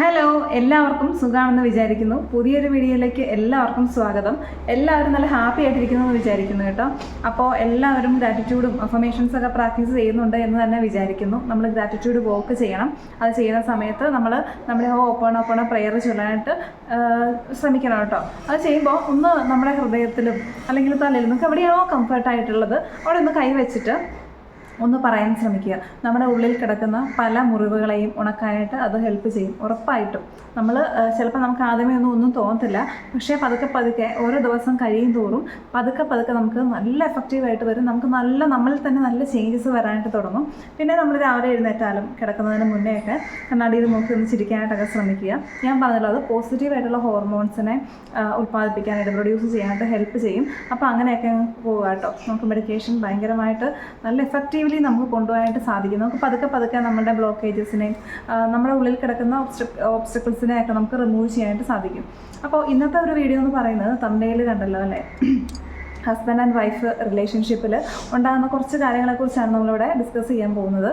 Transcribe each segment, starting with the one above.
Hello, എല്ലാവർക്കും സുഖമാണെന്ന് വിചാരിക്കുന്നു. പുതിയൊരു വീഡിയോയിലേക്ക് എല്ലാവർക്കും സ്വാഗതം. എല്ലാവരും നല്ല ഹാപ്പി ആയിട്ടിരിക്കുന്നു എന്ന് വിചാരിക്കുന്നു കേട്ടോ. അപ്പോൾ എല്ലാവരും ഗ്രാറ്റിറ്റ്യൂഡും അഫർമേഷൻസ് ഒക്കെ പ്രാക്ടീസ് ചെയ്യുന്നുണ്ട് എന്ന് തന്നെ വിചാരിക്കുന്നു. നമ്മൾ ഗ്രാറ്റിറ്റ്യൂഡ് വർക്ക് ചെയ്യണം. അത് ചെയ്യുന്ന സമയത്ത് നമ്മൾ നമ്മുടെ ഓപ്പൺ പ്രെയർ ചൊല്ലാനായിട്ട് ശ്രമിക്കണം കേട്ടോ. അത് ചെയ്യുമ്പോൾ ഒന്ന് നമ്മുടെ ഹൃദയത്തിലും അല്ലെങ്കിൽ തലയിലും നമുക്ക് എവിടെയാണോ കംഫർട്ടായിട്ടുള്ളത് അവിടെ ഒന്ന് കൈവച്ചിട്ട് ഒന്ന് പറയാൻ ശ്രമിക്കുക. നമ്മുടെ ഉള്ളിൽ കിടക്കുന്ന പല മുറിവുകളെയും ഉണക്കാനായിട്ട് അത് ഹെൽപ്പ് ചെയ്യും. ഉറപ്പായിട്ടും ചിലപ്പോൾ നമുക്ക് ആദ്യമേ ഒന്നും തോന്നത്തില്ല. പക്ഷേ പതുക്കെ ഓരോ ദിവസം കഴിയും തോറും പതുക്കെ നമുക്ക് നല്ല എഫക്റ്റീവായിട്ട് വരും. നമുക്ക് നമ്മളിൽ തന്നെ നല്ല ചേഞ്ചസ് വരാനായിട്ട് തുടങ്ങും. പിന്നെ നമ്മൾ രാവിലെ എഴുന്നേറ്റാലും കിടക്കുന്നതിന് മുന്നേയൊക്കെ കണ്ണാടിയിൽ നോക്കി ഒന്ന് ചിരിക്കാനായിട്ടൊക്കെ ശ്രമിക്കുക. ഞാൻ പറഞ്ഞല്ലോ, അത് പോസിറ്റീവായിട്ടുള്ള ഹോർമോൺസിനെ ഉൽപ്പാദിപ്പിക്കാനായിട്ട് പ്രൊഡ്യൂസ് ചെയ്യാനായിട്ട് ഹെൽപ്പ് ചെയ്യും. അപ്പോൾ അങ്ങനെയൊക്കെ പോവുക കേട്ടോ. നമുക്ക് മെഡിറ്റേഷൻ ഭയങ്കരമായിട്ട് നല്ല എഫക്റ്റീവ് നമുക്ക് കൊണ്ടുപോകാനായിട്ട് സാധിക്കും. നമുക്ക് പതുക്കെ നമ്മുടെ ബ്ലോക്കേജസിനെയും നമ്മുടെ ഉള്ളിൽ കിടക്കുന്ന ഓബ്സ്റ്റക്കിൾസിനെയൊക്കെ നമുക്ക് റിമൂവ് ചെയ്യാനായിട്ട് സാധിക്കും. അപ്പോൾ ഇന്നത്തെ ഒരു വീഡിയോ എന്ന് പറയുന്നത് തമ്പനയിൽ കണ്ടല്ലോ അല്ലേ, ഹസ്ബൻഡ് ആൻഡ് വൈഫ് റിലേഷൻഷിപ്പിൽ ഉണ്ടാകുന്ന കുറച്ച് കാര്യങ്ങളെക്കുറിച്ചാണ് നമ്മളിവിടെ ഡിസ്കസ് ചെയ്യാൻ പോകുന്നത്.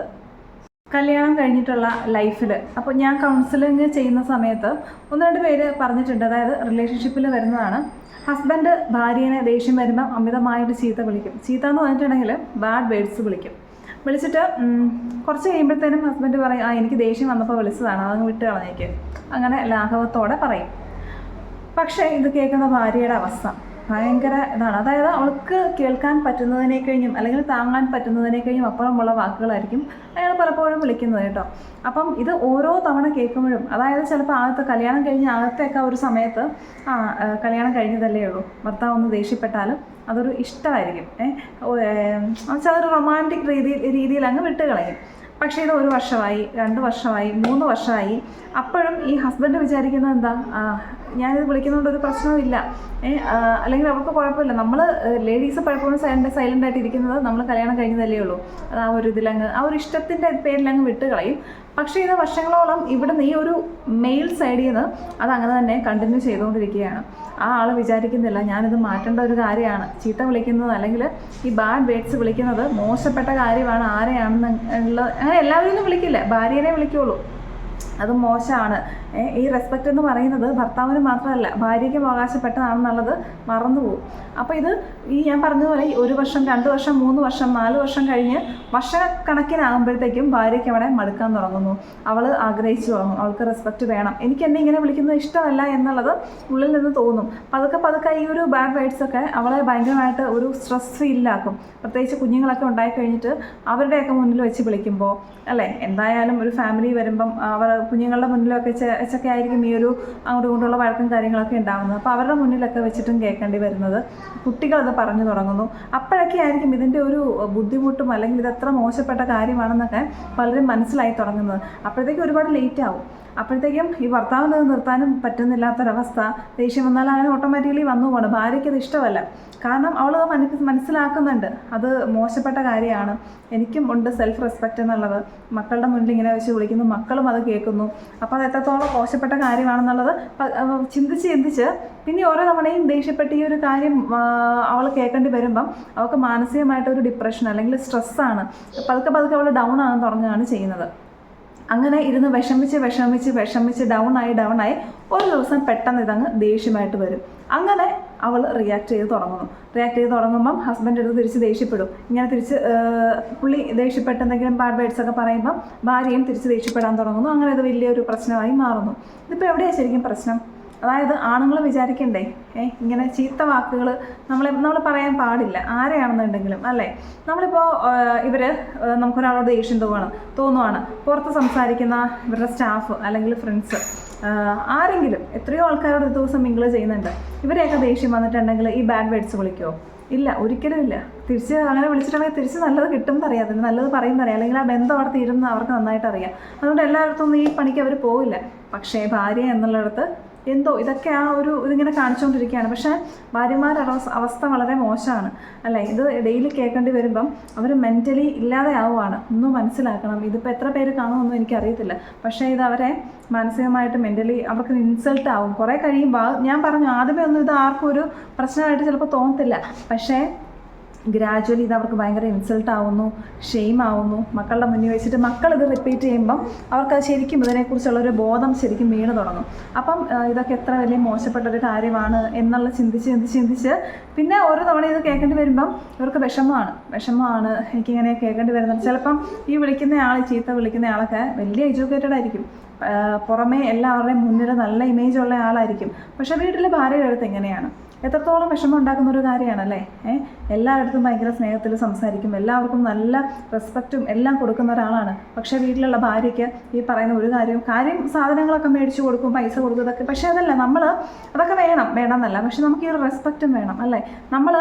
കല്യാണം കഴിഞ്ഞിട്ടുള്ള ലൈഫിൽ അപ്പോൾ ഞാൻ കൗൺസിലിംഗ് ചെയ്യുന്ന സമയത്ത് ഒന്ന് രണ്ട് പേര് പറഞ്ഞിട്ടുണ്ട്. അതായത് റിലേഷൻഷിപ്പിൽ വരുന്നതാണ്, ഹസ്ബൻഡ് ഭാര്യനെ ദേഷ്യം വരുമ്പോൾ അമിതമായിട്ട് ചീത്ത വിളിക്കും. ചീത്ത എന്ന് പറഞ്ഞിട്ടുണ്ടെങ്കിൽ ബാഡ് വേർഡ്സ് വിളിച്ചിട്ട് കുറച്ച് കഴിയുമ്പോഴത്തേനും ഹസ്ബൻഡ് പറയും, എനിക്ക് ദേഷ്യം വന്നപ്പോൾ വിളിച്ചതാണ്, അതങ്ങ് വിട്ട് കളഞ്ഞേക്ക്, അങ്ങനെ ലാഘവത്തോടെ പറയും. പക്ഷേ ഇത് കേൾക്കുന്ന ഭാര്യയുടെ അവസ്ഥ ഭയങ്കര ഇതാണ്. അതായത് അവൾക്ക് കേൾക്കാൻ പറ്റുന്നതിനെ കഴിഞ്ഞും അല്ലെങ്കിൽ താങ്ങാൻ പറ്റുന്നതിനെ കഴിഞ്ഞും അപ്പുറമുള്ള വാക്കുകളായിരിക്കും അയാൾ പലപ്പോഴും വിളിക്കുന്നത് കേട്ടോ. അപ്പം ഇത് ഓരോ തവണ കേൾക്കുമ്പോഴും, അതായത് ചിലപ്പോൾ കല്യാണം കഴിഞ്ഞ് ആദ്യത്തെയൊക്കെ ഒരു സമയത്ത് കല്യാണം കഴിഞ്ഞതല്ലേ ഉള്ളൂ, ഭർത്താവ് ഒന്ന് ദേഷ്യപ്പെട്ടാലും അതൊരു ഇഷ്ടമായിരിക്കും. എന്നുവെച്ചാൽ അതൊരു റൊമാൻറ്റിക് രീതിയിൽ അങ്ങ് വിട്ടുകളയും. പക്ഷേ ഇത് 1 വർഷമായി, 2 വർഷമായി, 3 വർഷമായി, അപ്പോഴും ഈ ഹസ്ബൻഡ് വിചാരിക്കുന്നത് എന്താ, ഞാനിത് വിളിക്കുന്നതുകൊണ്ട് ഒരു പ്രശ്നവുമില്ല, അല്ലെങ്കിൽ അവർക്ക് കുഴപ്പമില്ല. നമ്മൾ ലേഡീസ് പലപ്പോഴും സൈലൻ്റ് ആയിട്ട് ഇരിക്കുന്നത് നമ്മൾ കല്യാണം കഴിഞ്ഞതല്ലേ ഉള്ളൂ, അത് ആ ഒരു ഇതിലങ്ങ് ആ ഒരു ഇഷ്ടത്തിൻ്റെ പേരിലങ്ങ് വിട്ടുകളയും. പക്ഷേ ഇത് വർഷങ്ങളോളം ഇവിടുന്ന് ഈ ഒരു മെയിൽ സൈഡിൽ നിന്ന് അതങ്ങനെ തന്നെ കണ്ടിന്യൂ ചെയ്തുകൊണ്ടിരിക്കുകയാണ്. ആ ആൾ വിചാരിക്കുന്നില്ല ഞാനിത് മാറ്റേണ്ട ഒരു കാര്യമാണ്. ചീത്ത വിളിക്കുന്നത് അല്ലെങ്കിൽ ഈ ബാഡ് വേർഡ്സ് വിളിക്കുന്നത് മോശപ്പെട്ട കാര്യമാണ്. ആരെയാണെന്നുള്ള അങ്ങനെ എല്ലാവരും വിളിക്കില്ല, ഭാര്യനെ വിളിക്കുള്ളൂ, അത് മോശമാണ്. ഈ റെസ്പെക്റ്റ് എന്ന് പറയുന്നത് ഭർത്താവിന് മാത്രമല്ല ഭാര്യയ്ക്കും അവകാശപ്പെട്ടതാണെന്നുള്ളത് മറന്നുപോകും. അപ്പോൾ ഇത് ഞാൻ പറഞ്ഞതുപോലെ 1 വർഷം, 2 വർഷം, 3 വർഷം, 4 വർഷം കഴിഞ്ഞ് വർഷക്കണക്കിനാകുമ്പോഴത്തേക്കും ഭാര്യയ്ക്ക് അവിടെ മടുക്കാൻ തുടങ്ങുന്നു. അവൾ ആഗ്രഹിച്ചു തുടങ്ങും, അവൾക്ക് റെസ്പെക്റ്റ് വേണം, എനിക്ക് എന്നെ ഇങ്ങനെ വിളിക്കുന്നത് ഇഷ്ടമല്ല എന്നുള്ളത് ഉള്ളിൽ നിന്ന് തോന്നും. പതുക്കെ ഈ ഒരു ബാഡ് വേർഡ്സൊക്കെ അവളെ ഭയങ്കരമായിട്ട് ഒരു സ്ട്രെസ് ഫീലിലാക്കും. പ്രത്യേകിച്ച് കുഞ്ഞുങ്ങളൊക്കെ ഉണ്ടായിക്കഴിഞ്ഞിട്ട് അവരുടെയൊക്കെ മുന്നിൽ വെച്ച് വിളിക്കുമ്പോൾ അല്ലേ, എന്തായാലും ഒരു ഫാമിലി വരുമ്പം അവർ കുഞ്ഞുങ്ങളുടെ മുന്നിലൊക്കെ വെച്ചൊക്കെ ആയിരിക്കും ഈ ഒരു അങ്ങോട്ടും ഇങ്ങോട്ടുള്ള വഴക്കും കാര്യങ്ങളൊക്കെ ഉണ്ടാകുന്നത്. അപ്പോൾ അവരുടെ മുന്നിലൊക്കെ വെച്ചിട്ടും കേൾക്കേണ്ടി വരുന്നത്, കുട്ടികളത് പറഞ്ഞു തുടങ്ങുന്നു. അപ്പോഴൊക്കെ ആയിരിക്കും ഇതിൻ്റെ ഒരു ബുദ്ധിമുട്ടും അല്ലെങ്കിൽ ഇത് എത്ര മോശപ്പെട്ട കാര്യമാണെന്നൊക്കെ പലരും മനസ്സിലായി തുടങ്ങുന്നത്. അപ്പോഴത്തേക്കും ഒരുപാട് ലേറ്റ് ആവും. അപ്പോഴത്തേക്കും ഈ ഭർത്താവിന് നിർത്താനും പറ്റുന്നില്ലാത്തൊരവസ്ഥ, ദേഷ്യം വന്നാൽ അങ്ങനെ ഓട്ടോമാറ്റിക്കലി വന്നു പോകണം. ഭാര്യയ്ക്ക് അത് ഇഷ്ടമല്ല, കാരണം അവളത് മനസ്സിലാക്കുന്നുണ്ട് അത് മോശപ്പെട്ട കാര്യമാണ്. എനിക്കും ഉണ്ട് സെൽഫ് റെസ്പെക്റ്റ് എന്നുള്ളത്. മക്കളുടെ മുന്നിൽ ഇങ്ങനെ വെച്ച് വിളിക്കുന്നു, മക്കളും അത് കേൾക്കുന്നു. അപ്പോൾ അത് എത്രത്തോളം മോശപ്പെട്ട കാര്യമാണെന്നുള്ളത് ചിന്തിച്ച് പിന്നെ ഓരോ തവണയും ദേഷ്യപ്പെട്ട് ഈ ഒരു കാര്യം അവൾ കേൾക്കേണ്ടി വരുമ്പം അവൾക്ക് മാനസികമായിട്ടൊരു ഡിപ്രഷൻ അല്ലെങ്കിൽ സ്ട്രെസ്സാണ്. പതുക്കെ അവൾ ഡൗൺ ആകാൻ തുടങ്ങുകയാണ് ചെയ്യുന്നത്. അങ്ങനെ ഇരുന്ന് വിഷമിച്ച് ഡൗൺ ആയി ഒരു ദിവസം പെട്ടെന്ന് ഇതങ്ങ് ദേഷ്യമായിട്ട് വരും. അങ്ങനെ അവൾ റിയാക്ട് ചെയ്ത് തുടങ്ങുമ്പം ഹസ്ബൻഡ് എടുത്ത് തിരിച്ച് ദേഷ്യപ്പെടും. ഇങ്ങനെ പുള്ളി ദേഷ്യപ്പെട്ട് എന്തെങ്കിലും ബാഡ് വേർഡ്സ് ഒക്കെ പറയുമ്പം ഭാര്യയും തിരിച്ച് ദേഷ്യപ്പെടാൻ തുടങ്ങുന്നു. അങ്ങനെ ഇത് വലിയൊരു പ്രശ്നമായി മാറുന്നു. ഇതിപ്പോൾ എവിടെയാണ് ശരിക്കും പ്രശ്നം? അതായത് ആണുങ്ങൾ വിചാരിക്കണ്ടേ, ഇങ്ങനെ ചീത്ത വാക്കുകൾ നമ്മൾ പറയാൻ പാടില്ല ആരെയാണെന്നുണ്ടെങ്കിലും അല്ലേ. നമ്മളിപ്പോൾ നമുക്കൊരാളോട് ദേഷ്യം തോന്നുവാണ്, പുറത്ത് സംസാരിക്കുന്ന ഇവരുടെ സ്റ്റാഫ് അല്ലെങ്കിൽ ഫ്രണ്ട്സ് ആരെങ്കിലും, എത്രയോ ആൾക്കാരോട് ഒരു ദിവസം മിങ്കിൾ ചെയ്യുന്നുണ്ട്, ഇവരെയൊക്കെ ദേഷ്യം വന്നിട്ടുണ്ടെങ്കിൽ ഈ ബാഡ് വേർഡ്സ് വിളിക്കുമോ? ഇല്ല, ഒരിക്കലും ഇല്ല. തിരിച്ച് അങ്ങനെ വിളിച്ചിട്ടുണ്ടെങ്കിൽ തിരിച്ച് നല്ലത് കിട്ടും അറിയാം, നല്ലത് പറയുന്നറിയാം, അല്ലെങ്കിൽ ആ ബന്ധം അവിടെ തീരുന്ന അവർക്ക് നന്നായിട്ട് അറിയാം. അതുകൊണ്ട് എല്ലായിടത്തും ഈ പണിക്ക് അവർ പോവില്ല. പക്ഷേ ഭാര്യ എന്നുള്ളിടത്ത് എന്തോ ഇതൊക്കെ ഇതിങ്ങനെ കാണിച്ചുകൊണ്ടിരിക്കുകയാണ്. പക്ഷേ ഭാര്യമാരുടെ അവസ്ഥ വളരെ മോശമാണ് അല്ലേ. ഇത് ഡെയിലി കേൾക്കേണ്ടി വരുമ്പം അവർ മെൻ്റലി ഇല്ലാതെ ആവുകയാണ്. ഒന്നും മനസ്സിലാക്കണം. ഇതിപ്പോൾ എത്ര പേര് കാണുമെന്നും എനിക്കറിയത്തില്ല. പക്ഷേ ഇത് അവരെ മാനസികമായിട്ട് മെൻ്റലി അവർക്ക് ഇൻസൾട്ട് ആവും. കുറേ കഴിയുമ്പോൾ ഞാൻ പറഞ്ഞു ആദ്യമേ ഒന്നും ഇത് ആർക്കും ഒരു പ്രശ്നമായിട്ട് ചിലപ്പോൾ തോന്നത്തില്ല. പക്ഷേ ഗ്രാജ്വലി ഇത് അവർക്ക് ഭയങ്കര ഇൻസൾട്ട് ആവുന്നു, ഷെയിം ആവുന്നു. മക്കളുടെ മുന്നിൽ വെച്ചിട്ട് മക്കൾ ഇത് റിപ്പീറ്റ് ചെയ്യുമ്പം അവർക്കത് ശരിക്കും ഇതിനെക്കുറിച്ചുള്ളൊരു ബോധം ശരിക്കും വീണ് തുടങ്ങും. അപ്പം ഇതൊക്കെ എത്ര വലിയ മോശപ്പെട്ടൊരു കാര്യമാണ് എന്നുള്ള ചിന്തിച്ച് പിന്നെ ഓരോ തവണ ഇത് കേൾക്കേണ്ടി വരുമ്പം ഇവർക്ക് വിഷമമാണ് എനിക്കിങ്ങനെ കേൾക്കേണ്ടി വരുന്നത്. ചിലപ്പം ഈ ചീത്ത വിളിക്കുന്ന ആളൊക്കെ വലിയ എഡ്യൂക്കേറ്റഡ് ആയിരിക്കും, പുറമേ എല്ലാവരുടെയും മുന്നിൽ നല്ല ഇമേജ് ഉള്ള ആളായിരിക്കും. പക്ഷേ വീട്ടിൽ ഭാര്യയുടെ അടുത്ത് എങ്ങനെയാണ്? എത്രത്തോളം വിഷമം ഉണ്ടാക്കുന്ന ഒരു കാര്യമാണല്ലേ. എല്ലായിടത്തും ഭയങ്കര സ്നേഹത്തിൽ സംസാരിക്കും, എല്ലാവർക്കും നല്ല റെസ്പെക്റ്റും എല്ലാം കൊടുക്കുന്ന ഒരാളാണ്. പക്ഷേ വീട്ടിലുള്ള ഭാര്യയ്ക്ക് ഈ പറയുന്ന ഒരു കാര്യം സാധനങ്ങളൊക്കെ മേടിച്ചു കൊടുക്കും, പൈസ കൊടുക്കും, ഇതൊക്കെ. പക്ഷേ അതല്ല, അതൊക്കെ വേണമെന്നല്ല, പക്ഷെ നമുക്ക് ഈ ഒരു റെസ്പെക്റ്റും വേണം അല്ലേ. നമ്മൾ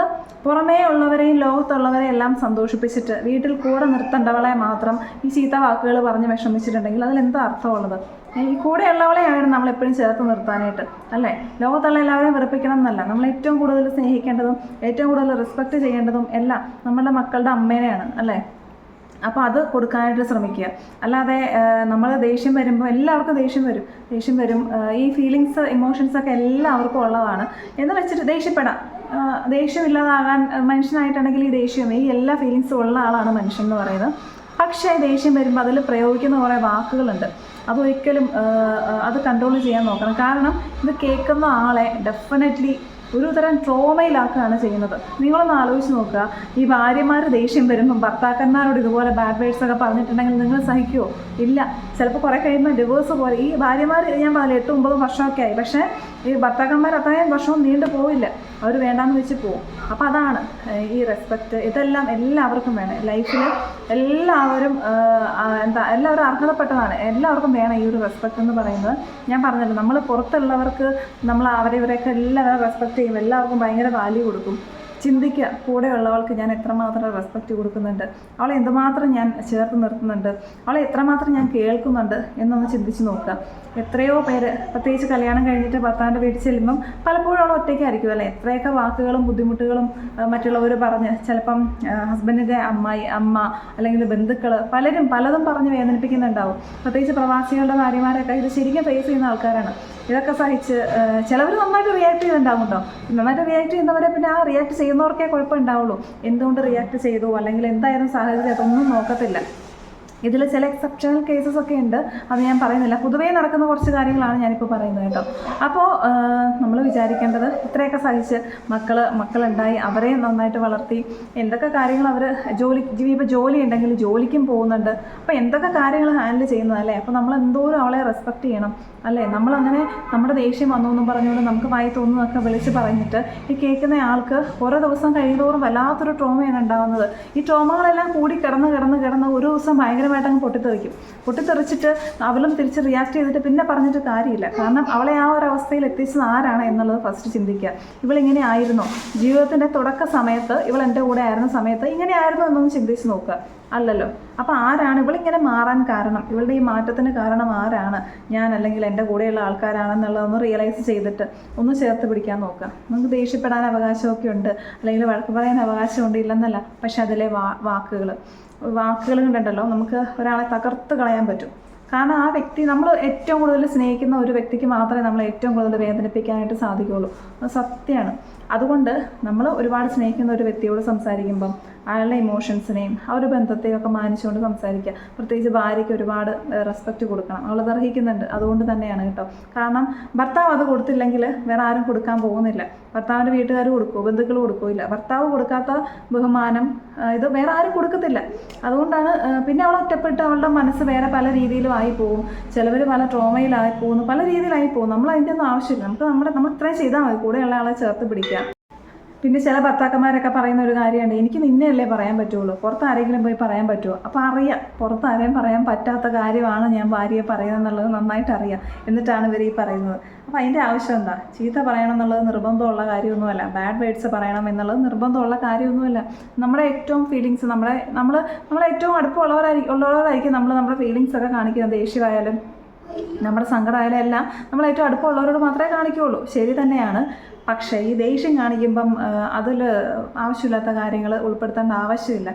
പുറമേ ഉള്ളവരെയും ലോകത്തുള്ളവരെയും എല്ലാം സന്തോഷിപ്പിച്ചിട്ട് വീട്ടിൽ കൂടെ നിർത്തേണ്ടവളെ മാത്രം ഈ ചീത്ത വാക്കുകൾ പറഞ്ഞ് വിഷമിച്ചിട്ടുണ്ടെങ്കിൽ അതിലെന്താ അർത്ഥമുള്ളത്? ഈ കൂടെയുള്ളവളെയാണ് നമ്മളെപ്പോഴും ചേർത്ത് നിർത്താനായിട്ട് അല്ലേ. ലോകത്തുള്ള എല്ലാവരെയും വെറുപ്പിക്കണം എന്നല്ല, നമ്മൾ ഏറ്റവും കൂടുതൽ സ്നേഹിക്കേണ്ടതും ഏറ്റവും കൂടുതൽ റെസ്പെക്റ്റ് ചെയ്യേണ്ടതും എല്ലാം നമ്മുടെ മക്കളുടെ അമ്മേനെയാണ് അല്ലേ. അപ്പോൾ അത് കൊടുക്കാനായിട്ട് ശ്രമിക്കുക. അല്ലാതെ നമ്മൾ ദേഷ്യം വരുമ്പോൾ എല്ലാവർക്കും ദേഷ്യം വരും. ഈ ഫീലിങ്സ് ഇമോഷൻസൊക്കെ എല്ലാവർക്കും ഉള്ളതാണ് എന്ന് വെച്ചിട്ട് ദേഷ്യമില്ലാതാകാൻ മനുഷ്യനായിട്ടുണ്ടെങ്കിൽ ഈ എല്ലാ ഫീലിങ്സും ഉള്ള ആളാണ് മനുഷ്യൻ എന്ന് പറയുന്നത്. പക്ഷേ ദേഷ്യം വരുമ്പോൾ അതിൽ പ്രയോഗിക്കുന്ന കുറേ വാക്കുകളുണ്ട്, അതൊരിക്കലും അത് കൺട്രോൾ ചെയ്യാൻ നോക്കണം. കാരണം ഇത് കേൾക്കുന്ന ആളെ ഡെഫിനറ്റ്ലി ഒരു തരം ട്രോമയിലാക്കുകയാണ് ചെയ്യുന്നത്. നിങ്ങളൊന്ന് ആലോചിച്ച് നോക്കുക, ഈ ഭാര്യമാർ ദേഷ്യം വരുമ്പം ഭർത്താക്കന്മാരോട് ഇതുപോലെ ബാഡ് വേർഡ്സ് ഒക്കെ പറഞ്ഞിട്ടുണ്ടെങ്കിൽ നിങ്ങൾ സഹിക്കുമോ? ഇല്ല. ചിലപ്പോൾ കുറേ കഴിയുമ്പോൾ ഡിവോഴ്സ് പോലെ. ഈ ഭാര്യമാർ ഞാൻ പറഞ്ഞില്ല 8-9 വർഷമൊക്കെ ആയി, പക്ഷേ ഈ ഭർത്താക്കന്മാർ അത്രയും വർഷവും നീണ്ടു പോവില്ല, അവർ വേണ്ടാന്ന് വെച്ച് പോവും. അപ്പോൾ അതാണ് ഈ റെസ്പെക്റ്റ്, ഇതെല്ലാം എല്ലാവർക്കും വേണം ലൈഫിൽ. എല്ലാവരും എല്ലാവരും അർഹതപ്പെട്ടതാണ്, എല്ലാവർക്കും വേണം ഈ ഒരു റെസ്പെക്റ്റ് എന്ന് പറയുന്നത്. ഞാൻ പറഞ്ഞല്ലോ, നമ്മൾ പുറത്തുള്ളവർക്ക് നമ്മൾ അവരെയൊക്കെ എല്ലാവരും റെസ്പെക്റ്റ് ചെയ്യും, എല്ലാവർക്കും ഭയങ്കര വാല്യൂ കൊടുക്കും. ചിന്തിക്കുക, കൂടെയുള്ളവൾക്ക് ഞാൻ എത്രമാത്രം റെസ്പെക്റ്റ് കൊടുക്കുന്നുണ്ട്, അവളെ എന്തുമാത്രം ഞാൻ ചേർത്ത് നിർത്തുന്നുണ്ട്, അവളെ എത്രമാത്രം ഞാൻ കേൾക്കുന്നുണ്ട് എന്നൊന്ന് ചിന്തിച്ച് നോക്കുക. എത്രയോ പേര് പ്രത്യേകിച്ച് കല്യാണം കഴിഞ്ഞിട്ട് ഭർത്താവിൻ്റെ വീട്ടിൽ ചെല്ലുമ്പം പലപ്പോഴും അവൾ ഒറ്റയ്ക്കായിരിക്കും അല്ലേ. എത്രയൊക്കെ വാക്കുകളും ബുദ്ധിമുട്ടുകളും മറ്റുള്ളവർ പറഞ്ഞ്, ചിലപ്പം ഹസ്ബൻഡിൻ്റെ അമ്മ അല്ലെങ്കിൽ ബന്ധുക്കൾ പലതും പറഞ്ഞ് വേദനിപ്പിക്കുന്നുണ്ടാവും. പ്രത്യേകിച്ച് പ്രവാസികളുടെ ഭാര്യമാരൊക്കെ ഇത് ശരിക്കും ഫേസ് ചെയ്യുന്ന ആൾക്കാരാണ്. ഇതൊക്കെ സഹിച്ച് ചിലവർ നന്നായിട്ട് റിയാക്ട് ചെയ്തിട്ടുണ്ടാവും കേട്ടോ. നന്നായിട്ട് റിയാക്ട് ചെയ്യുന്നവരെ പിന്നെ ആ റിയാക്ട് ചെയ്യുന്നവർക്കേ കുഴപ്പം ഉണ്ടാവുള്ളൂ. എന്തുകൊണ്ട് റിയാക്ട് ചെയ്തു അല്ലെങ്കിൽ എന്തായാലും സാഹചര്യം അതൊന്നും നോക്കത്തില്ല. ഇതിൽ ചില എക്സെപ്ഷണൽ കേസസ് ഒക്കെ ഉണ്ട്, അത് ഞാൻ പറയുന്നില്ല. പൊതുവേ നടക്കുന്ന കുറച്ച് കാര്യങ്ങളാണ് ഞാനിപ്പോൾ പറയുന്നത് കേട്ടോ. അപ്പോൾ നമ്മൾ വിചാരിക്കേണ്ടത് ഇത്രയൊക്കെ സഹിച്ച് മക്കളുണ്ടായി അവരെ നന്നായിട്ട് വളർത്തി എന്തൊക്കെ കാര്യങ്ങൾ അവർ ഇപ്പോൾ ജോലി ഉണ്ടെങ്കിൽ ജോലിക്കും പോകുന്നുണ്ട്. അപ്പോൾ എന്തൊക്കെ കാര്യങ്ങൾ ഹാൻഡിൽ ചെയ്യുന്നതല്ലേ. അപ്പോൾ നമ്മൾ എന്തോരം അവളെ റെസ്പെക്റ്റ് ചെയ്യണം അല്ലേ. നമ്മളങ്ങനെ നമ്മുടെ ദേഷ്യം വന്നു എന്നും പറഞ്ഞുകൊണ്ട് നമുക്ക് വായി തോന്നുന്നതൊക്കെ വിളിച്ച് പറഞ്ഞിട്ട് ഈ കേൾക്കുന്ന ആൾക്ക് ഓരോ ദിവസം കഴിയുന്നതോറും വല്ലാത്തൊരു ട്രോമയാണ് ഉണ്ടാകുന്നത്. ഈ ട്രോമകളെല്ലാം കൂടി കിടന്ന് ഒരു ദിവസം ഭയങ്കരമായിട്ട് അങ്ങ് പൊട്ടിത്തെറിച്ചിട്ട് അവളും തിരിച്ച് റിയാക്ട് ചെയ്തിട്ട് പിന്നെ പറഞ്ഞിട്ട് കാര്യമില്ല. കാരണം അവളെ ആ ഒരു അവസ്ഥയിൽ എത്തിച്ചത് ആരാണ് എന്നുള്ളത് ഫസ്റ്റ് ചിന്തിക്കുക. ഇവളിങ്ങനെ ആയിരുന്നോ ജീവിതത്തിൻ്റെ തുടക്ക സമയത്ത്, ഇവൾ എൻ്റെ കൂടെ ആയിരുന്ന സമയത്ത് ഇങ്ങനെ ആയിരുന്നു എന്നൊന്ന് ചിന്തിച്ച് നോക്കുക. അല്ലല്ലോ. അപ്പോൾ ആരാണ് ഇവളിങ്ങനെ മാറാൻ കാരണം, ഇവളുടെ ഈ മാറ്റത്തിന് കാരണം ആരാണ്? ഞാൻ അല്ലെങ്കിൽ എൻ്റെ കൂടെയുള്ള ആൾക്കാരാണെന്നുള്ളതൊന്ന് റിയലൈസ് ചെയ്തിട്ട് ഒന്ന് ചേർത്ത് പിടിക്കാൻ നോക്കുക. നമുക്ക് ദേഷ്യപ്പെടാൻ അവകാശമൊക്കെ ഉണ്ട്, അല്ലെങ്കിൽ വഴക്ക് പറയാൻ അവകാശമുണ്ട്, ഇല്ലെന്നല്ല. പക്ഷെ അതിലെ വാക്കുകൾ കൊണ്ടുണ്ടല്ലോ നമുക്ക് ഒരാളെ തകർത്ത് കളയാൻ പറ്റും. കാരണം ആ വ്യക്തി, നമ്മൾ ഏറ്റവും കൂടുതൽ സ്നേഹിക്കുന്ന ഒരു വ്യക്തിക്ക് മാത്രമേ നമ്മൾ ഏറ്റവും കൂടുതൽ വേദനിപ്പിക്കാനായിട്ട് സാധിക്കുകയുള്ളൂ. അത് സത്യമാണ്. അതുകൊണ്ട് നമ്മൾ ഒരുപാട് സ്നേഹിക്കുന്ന ഒരു വ്യക്തിയോട് സംസാരിക്കുമ്പം അയാളുടെ ഇമോഷൻസിനെയും ആ ഒരു ബന്ധത്തെയൊക്കെ മാനിച്ചുകൊണ്ട് സംസാരിക്കുക. പ്രത്യേകിച്ച് ഭാര്യയ്ക്ക് ഒരുപാട് റെസ്പെക്റ്റ് കൊടുക്കണം, അവളത് അർഹിക്കുന്നുണ്ട്. അതുകൊണ്ട് തന്നെയാണ് കേട്ടോ. കാരണം ഭർത്താവ് അത് കൊടുത്തില്ലെങ്കിൽ വേറെ ആരും കൊടുക്കാൻ പോകുന്നില്ല. ഭർത്താവിൻ്റെ വീട്ടുകാർ കൊടുക്കുമോ, ബന്ധുക്കൾ കൊടുക്കില്ല. ഭർത്താവ് കൊടുക്കാത്ത ബഹുമാനം ഇത് വേറെ ആരും കൊടുക്കത്തില്ല. അതുകൊണ്ടാണ് പിന്നെ അവൾ ഒറ്റപ്പെട്ട് അവളുടെ മനസ്സ് വേറെ പല രീതിയിലും ആയി പോകും. ചിലവർ പല ട്രോമയിലായി പോകുന്നു, പല രീതിയിലായി പോകും. നമ്മൾ അതിൻ്റെ ഒന്നും ആവശ്യമില്ല. നമ്മൾ ഇത്രയും ചെയ്താൽ മതി, കൂടെയുള്ള ആളെ ചേർത്ത് പിടിക്കുക. പിന്നെ ചില ഭർത്താക്കന്മാരൊക്കെ പറയുന്ന ഒരു കാര്യമുണ്ട്, എനിക്ക് നിന്നെയല്ലേ പറയാൻ പറ്റുള്ളൂ, പുറത്ത് ആരെങ്കിലും പോയി പറയാൻ പറ്റുമോ? അപ്പോൾ അറിയാം പുറത്ത് ആരെയും പറയാൻ പറ്റാത്ത കാര്യമാണ് ഞാൻ ഭാര്യയെ പറയുന്നത് എന്നുള്ളത് നന്നായിട്ട് അറിയാം. എന്നിട്ടാണ് ഇവർ ഈ പറയുന്നത്. അപ്പോൾ അതിൻ്റെ ആവശ്യം എന്താ? ചീത്ത പറയണം എന്നുള്ളത് നിർബന്ധമുള്ള കാര്യമൊന്നുമല്ല, ബാഡ് വേർഡ്സ് പറയണം എന്നുള്ളത് നിർബന്ധമുള്ള കാര്യമൊന്നുമല്ല. നമ്മുടെ ഏറ്റവും ഫീലിങ്സ് നമ്മളെ ഏറ്റവും അടുപ്പമുള്ളവരായിരിക്കും നമ്മുടെ ഫീലിങ്സൊക്കെ കാണിക്കുന്നത്. ദേഷ്യമായാലും നമ്മുടെ സങ്കടമായാലും എല്ലാം നമ്മൾ ഏറ്റവും അടുപ്പമുള്ളവരോട് മാത്രമേ കാണിക്കുകയുള്ളൂ. ശരി തന്നെയാണ്. പക്ഷേ ഈ ദേഷ്യം കാണിക്കുമ്പം അതിൽ ആവശ്യമില്ലാത്ത കാര്യങ്ങൾ ഉൾപ്പെടുത്തേണ്ട ആവശ്യമില്ല.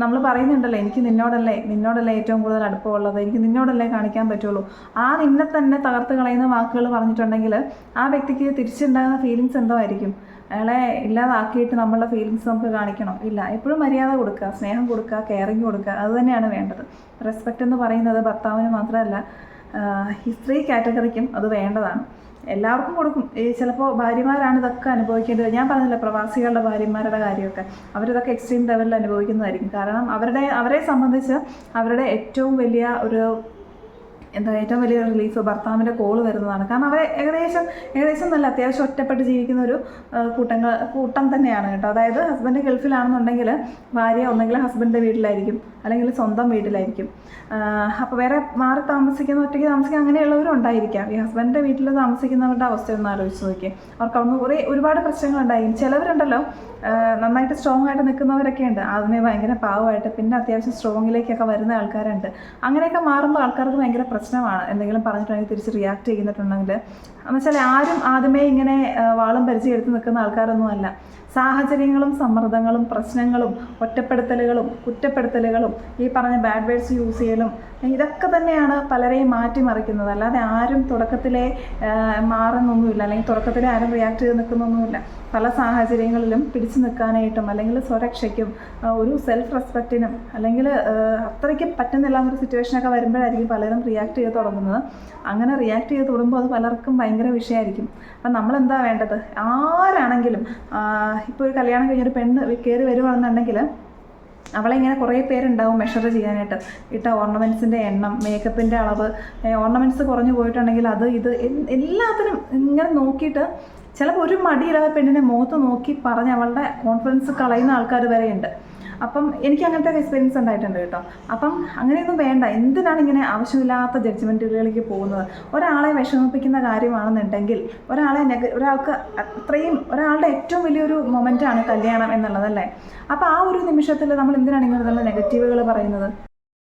നമ്മൾ പറയുന്നുണ്ടല്ലോ, എനിക്ക് നിന്നോടല്ലേ ഏറ്റവും കൂടുതൽ അടുപ്പമുള്ളത്, എനിക്ക് നിന്നോടല്ലേ കാണിക്കാൻ പറ്റുള്ളൂ. ആ നിന്നെ തന്നെ തകർത്ത് കളയുന്ന വാക്കുകൾ പറഞ്ഞിട്ടുണ്ടെങ്കിൽ ആ വ്യക്തിക്ക് തിരിച്ചുണ്ടാകുന്ന ഫീലിങ്സ് എന്തോ ആയിരിക്കും. അയാളെ ഇല്ലാതാക്കിയിട്ട് നമ്മളുടെ ഫീലിങ്സ് നമുക്ക് കാണിക്കണം? ഇല്ല. എപ്പോഴും മര്യാദ കൊടുക്കുക, സ്നേഹം കൊടുക്കുക, കെയറിങ് കൊടുക്കുക, അത് തന്നെയാണ് വേണ്ടത്. റെസ്പെക്റ്റ് എന്ന് പറയുന്നത് ഭർത്താവിന് മാത്രമല്ല, ഈ സ്ത്രീ കാറ്റഗറിക്കും അത് വേണ്ടതാണ്. എല്ലാവർക്കും കൊടുക്കും. ചിലപ്പോൾ ഭാര്യമാരാണ് ഇതൊക്കെ അനുഭവിക്കേണ്ടത്. ഞാൻ പറഞ്ഞില്ല, പ്രവാസികളുടെ ഭാര്യമാരുടെ കാര്യമൊക്കെ അവരിതൊക്കെ എക്സ്ട്രീം ലെവലിൽ അനുഭവിക്കുന്നതായിരിക്കും. കാരണം അവരെ സംബന്ധിച്ച് അവരുടെ ഏറ്റവും വലിയ റിലീഫ് ഭർത്താവിൻ്റെ കോള് വരുന്നതാണ്. കാരണം അവരെ ഏകദേശം നല്ല അത്യാവശ്യം ഒറ്റപ്പെട്ട് ജീവിക്കുന്ന ഒരു കൂട്ടം തന്നെയാണ് കേട്ടോ. അതായത് ഹസ്ബൻഡ് ഗൾഫിലാണെന്നുണ്ടെങ്കിൽ ഭാര്യ ഒന്നെങ്കിൽ ഹസ്ബൻഡിൻ്റെ വീട്ടിലായിരിക്കും, അല്ലെങ്കിൽ സ്വന്തം വീട്ടിലായിരിക്കും. അപ്പോൾ വേറെ മാറി ഒറ്റയ്ക്ക് താമസിക്കുന്ന അങ്ങനെയുള്ളവരും ഉണ്ടായിരിക്കാം. ഈ ഹസ്ബൻഡിൻ്റെ വീട്ടിൽ താമസിക്കുന്നവരുടെ അവസ്ഥ ഒന്ന് ആലോചിച്ച് നോക്കി. അവർക്ക് അവിടുന്ന് ഒരുപാട് പ്രശ്നങ്ങളുണ്ടായിരിക്കും. ചിലവരുണ്ടല്ലോ നന്നായിട്ട് സ്ട്രോങ് ആയിട്ട് നിൽക്കുന്നവരൊക്കെ ഉണ്ട്. ആദ്യമേ ഭയങ്കര പാവമായിട്ട് പിന്നെ അത്യാവശ്യം സ്ട്രോങ്ങിലേക്കൊക്കെ വരുന്ന ആൾക്കാരുണ്ട്. അങ്ങനെയൊക്കെ മാറുമ്പോൾ ആൾക്കാർക്ക് ഭയങ്കര പ്രശ്നമാണ്. എന്തെങ്കിലും പറഞ്ഞിട്ടുണ്ടെങ്കിൽ തിരിച്ച് റിയാക്ട് ചെയ്തിട്ടുണ്ടെങ്കിൽ. എന്നുവെച്ചാൽ ആരും ആദ്യമേ ഇങ്ങനെ വാളും പരിചയെടുത്ത് നിൽക്കുന്ന ആൾക്കാരൊന്നും അല്ല. സാഹചര്യങ്ങളും സമ്മർദ്ദങ്ങളും പ്രശ്നങ്ങളും ഒറ്റപ്പെടുത്തലുകളും കുറ്റപ്പെടുത്തലുകളും ഈ പറഞ്ഞ ബാഡ് വേർഡ്സ് യൂസ് ചെയ്യലും ഇതൊക്കെ തന്നെയാണ് പലരെയും മാറ്റിമറിക്കുന്നത്. അല്ലാതെ ആരും തുടക്കത്തിലെ മാറുന്നൊന്നുമില്ല, അല്ലെങ്കിൽ തുടക്കത്തിലെ ആരും റിയാക്ട് ചെയ്ത് നിൽക്കുന്നൊന്നുമില്ല. പല സാഹചര്യങ്ങളിലും പിടിച്ചു നിൽക്കാനായിട്ടും അല്ലെങ്കിൽ സ്വരക്ഷയ്ക്കും ഒരു സെൽഫ് റെസ്പെക്റ്റിനും അല്ലെങ്കിൽ അത്രയ്ക്ക് പറ്റുന്നില്ല എന്നൊരു സിറ്റുവേഷനൊക്കെ വരുമ്പോഴായിരിക്കും പലരും റിയാക്ട് ചെയ്ത് തുടങ്ങുന്നത്. അങ്ങനെ റിയാക്ട് ചെയ്ത് തുടങ്ങുമ്പോൾ അത് പലർക്കും ഭയങ്കര വിഷയമായിരിക്കും. അപ്പം നമ്മളെന്താ വേണ്ടത്? ആരാണെങ്കിലും ഇപ്പോൾ ഒരു കല്യാണം കഴിഞ്ഞൊരു പെണ്ണ് കയറി വരുവാണെന്നുണ്ടെങ്കിൽ അവളെ ഇങ്ങനെ കുറേ പേരുണ്ടാവും മെഷർ ചെയ്യാനായിട്ട്. ഇട്ട ഓർണമെൻറ്റ്സിൻ്റെ എണ്ണം, മേക്കപ്പിൻ്റെ അളവ്, ഓർണമെൻറ്റ്സ് കുറഞ്ഞു പോയിട്ടുണ്ടെങ്കിൽ അത് എല്ലാത്തിനും ഇങ്ങനെ നോക്കിയിട്ട് ചിലപ്പോൾ ഒരു മടിയില്ലാതെ പെണ്ണിനെ മുഖത്ത് നോക്കി പറഞ്ഞ് അവളുടെ കോൺഫിഡൻസ് കളയുന്ന ആൾക്കാർ വരെയുണ്ട്. അപ്പം എനിക്ക് അങ്ങനത്തെ എക്സ്പീരിയൻസ് ഉണ്ടായിട്ടുണ്ട് കേട്ടോ. അപ്പം അങ്ങനെയൊന്നും വേണ്ട. എന്തിനാണ് ഇങ്ങനെ ആവശ്യമില്ലാത്ത ജഡ്ജ്മെൻറ്റുകളിലേക്ക് പോകുന്നത്? ഒരാളെ വിഷമിപ്പിക്കുന്ന കാര്യമാണെന്നുണ്ടെങ്കിൽ ഒരാൾക്ക് അത്രയും ഒരാളുടെ ഏറ്റവും വലിയൊരു മൊമെൻ്റാണ് കല്യാണം എന്നുള്ളതല്ലേ. അപ്പോൾ ആ ഒരു നിമിഷത്തിൽ നമ്മൾ എന്തിനാണ് ഇങ്ങനെയുള്ള നെഗറ്റീവുകൾ പറയുന്നത്?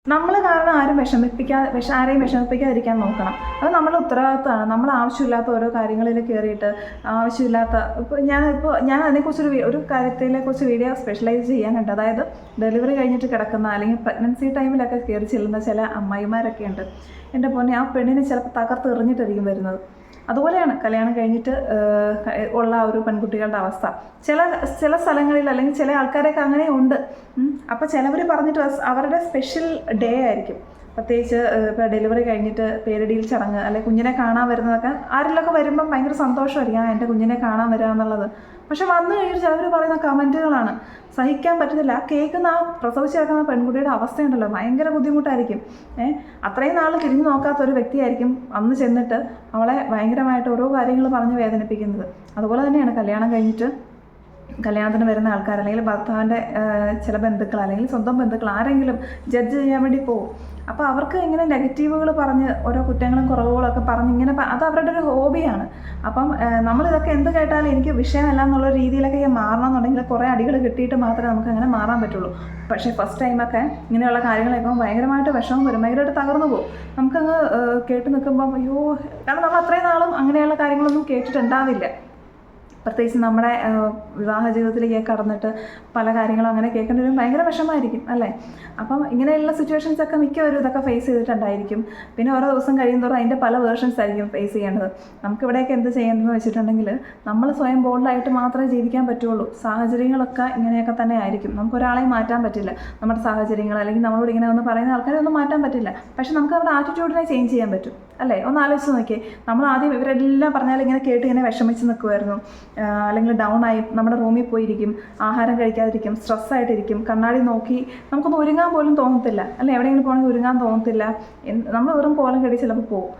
നമ്മൾ കാരണം ആരെയും വിഷമിപ്പിക്കാതിരിക്കാൻ നോക്കണം. അത് നമ്മുടെ ഉത്തരവാദിത്തമാണ്. നമ്മൾ ആവശ്യമില്ലാത്ത ഓരോ കാര്യങ്ങളിൽ കയറിയിട്ട് ആവശ്യമില്ലാത്ത ഞാൻ അതിനെക്കുറിച്ചൊരു കാര്യത്തെക്കുറിച്ച് വീഡിയോ സ്പെഷ്യലൈസ് ചെയ്യാനുണ്ട്. അതായത് ഡെലിവറി കഴിഞ്ഞിട്ട് കിടക്കുന്ന അല്ലെങ്കിൽ പ്രഗ്നൻസി ടൈമിലൊക്കെ കയറി ചെല്ലുന്ന ചില അമ്മായിമാരൊക്കെ ഉണ്ട്. എൻ്റെ പൊന്നെ, ആ പെണ്ണിനെ ചിലപ്പോൾ തകർത്ത് എറിഞ്ഞിട്ടായിരിക്കും വരുന്നത്. അതുപോലെയാണ് കല്യാണം കഴിഞ്ഞിട്ട് ഉള്ള ഒരു പെൺകുട്ടികളുടെ അവസ്ഥ. ചില സ്ഥലങ്ങളിൽ അല്ലെങ്കിൽ ചില ആൾക്കാരൊക്കെ അങ്ങനെ ഉണ്ട്. അപ്പോൾ ചിലവർ പറഞ്ഞിട്ട് അവരുടെ സ്പെഷ്യൽ ഡേ ആയിരിക്കും. പ്രത്യേകിച്ച് ഇപ്പോൾ ഡെലിവറി കഴിഞ്ഞിട്ട് പേരിടിയിൽ ചടങ്ങ് അല്ലെങ്കിൽ കുഞ്ഞിനെ കാണാൻ വരുന്നതൊക്കെ ആരെങ്കിലുമൊക്കെ വരുമ്പം ഭയങ്കര സന്തോഷമായിരിക്കും, എൻ്റെ കുഞ്ഞിനെ കാണാൻ വരിക എന്നുള്ളത്. പക്ഷെ വന്നു കഴിഞ്ഞിട്ട് ചിലവർ പറയുന്ന കമൻറ്റുകളാണ് സഹിക്കാൻ പറ്റുന്നില്ല. കേൾക്കുന്ന ആ പ്രസവിച്ച് കിടക്കുന്ന പെൺകുട്ടിയുടെ അവസ്ഥയുണ്ടല്ലോ, ഭയങ്കര ബുദ്ധിമുട്ടായിരിക്കും. അത്രയും നാൾ തിരിഞ്ഞു നോക്കാത്ത ഒരു വ്യക്തിയായിരിക്കും അന്ന് ചെന്നിട്ട് അവളെ ഭയങ്കരമായിട്ട് ഓരോ കാര്യങ്ങൾ പറഞ്ഞ് വേദനിപ്പിക്കുന്നത്. അതുപോലെ തന്നെയാണ് കല്യാണത്തിന് വരുന്ന ആൾക്കാർ അല്ലെങ്കിൽ ഭർത്താവിൻ്റെ ചില ബന്ധുക്കൾ അല്ലെങ്കിൽ സ്വന്തം ബന്ധുക്കൾ ആരെങ്കിലും ജഡ്ജ് ചെയ്യാൻ വേണ്ടി പോകും. അപ്പോൾ അവർക്ക് ഇങ്ങനെ നെഗറ്റീവുകൾ പറഞ്ഞ് ഓരോ കുറ്റങ്ങളും കുറവുകളൊക്കെ പറഞ്ഞ് ഇങ്ങനെ അത് അവരുടെ ഒരു ഹോബിയാണ്. അപ്പം നമ്മളിതൊക്കെ എന്ത് കേട്ടാലും എനിക്ക് വിഷയമല്ല എന്നുള്ള രീതിയിലൊക്കെ മാറണമെന്നുണ്ടെങ്കിൽ കുറേ അടികൾ കിട്ടിയിട്ട് മാത്രമേ നമുക്ക് അങ്ങനെ മാറാൻ പറ്റുള്ളൂ. പക്ഷേ ഫസ്റ്റ് ടൈമൊക്കെ ഇങ്ങനെയുള്ള കാര്യങ്ങളൊക്കെ ഭയങ്കരമായിട്ട് വിഷമം വരും, ഭയങ്കരമായിട്ട് തകർന്നു പോകും. നമുക്കങ്ങ് കേട്ട് നിൽക്കുമ്പം അയ്യോ, കാരണം നമ്മൾ അത്രയും നാളും അങ്ങനെയുള്ള കാര്യങ്ങളൊന്നും കേട്ടിട്ടുണ്ടാവില്ല. പ്രത്യേകിച്ച് നമ്മുടെ വിവാഹ ജീവിതത്തിലേക്ക് കടന്നിട്ട് പല കാര്യങ്ങളും അങ്ങനെ കേൾക്കേണ്ടി വരും, ഭയങ്കര വിഷമമായിരിക്കും അല്ലേ. അപ്പം ഇങ്ങനെയുള്ള സിറ്റുവേഷൻസൊക്കെ മിക്കവരും ഇതൊക്കെ ഫേസ് ചെയ്തിട്ടുണ്ടായിരിക്കും. പിന്നെ ഓരോ ദിവസം കഴിയുന്തോറും അതിൻ്റെ പല വേർഷൻസ് ആയിരിക്കും ഫേസ് ചെയ്യേണ്ടത്. നമുക്കിവിടെയൊക്കെ എന്ത് ചെയ്യേണ്ടതെന്ന് വെച്ചിട്ടുണ്ടെങ്കിൽ നമ്മൾ സ്വയം ബോൾഡായിട്ട് മാത്രമേ ജീവിക്കാൻ പറ്റുള്ളൂ. സാഹചര്യങ്ങളൊക്കെ ഇങ്ങനെയൊക്കെ തന്നെ ആയിരിക്കും. നമുക്കൊരാളെയും മാറ്റാൻ പറ്റില്ല. നമ്മുടെ സാഹചര്യങ്ങൾ അല്ലെങ്കിൽ നമ്മളോട് ഇങ്ങനെ ഒന്ന് പറയുന്ന ആൾക്കാരെ ഒന്നും മാറ്റാൻ പറ്റില്ല. പക്ഷെ നമുക്ക് നമ്മുടെ ആറ്റിറ്റ്യൂഡിനെ ചേഞ്ച് ചെയ്യാൻ പറ്റും അല്ലേ. ഒന്ന് ആലോചിച്ച് നോക്കിയേ, നമ്മൾ ആദ്യം ഇവരെല്ലാം പറഞ്ഞാൽ ഇങ്ങനെ കേട്ട് ഇങ്ങനെ വിഷമിച്ച് നിൽക്കുമായിരുന്നു, അല്ലെങ്കിൽ ഡൗൺ ആയി നമ്മുടെ റൂമിൽ പോയിരിക്കും, ആഹാരം കഴിക്കാതിരിക്കും, സ്ട്രെസ്സായിട്ടിരിക്കും, കണ്ണാടി നോക്കി നമുക്കൊന്ന് ഒരുങ്ങാൻ പോലും തോന്നത്തില്ല അല്ലേ. എവിടെയെങ്കിലും പോകണമെങ്കിൽ ഒരുങ്ങാൻ തോന്നത്തില്ല. നമ്മൾ വെറും കോലം കടി ചിലപ്പോൾ പോകും,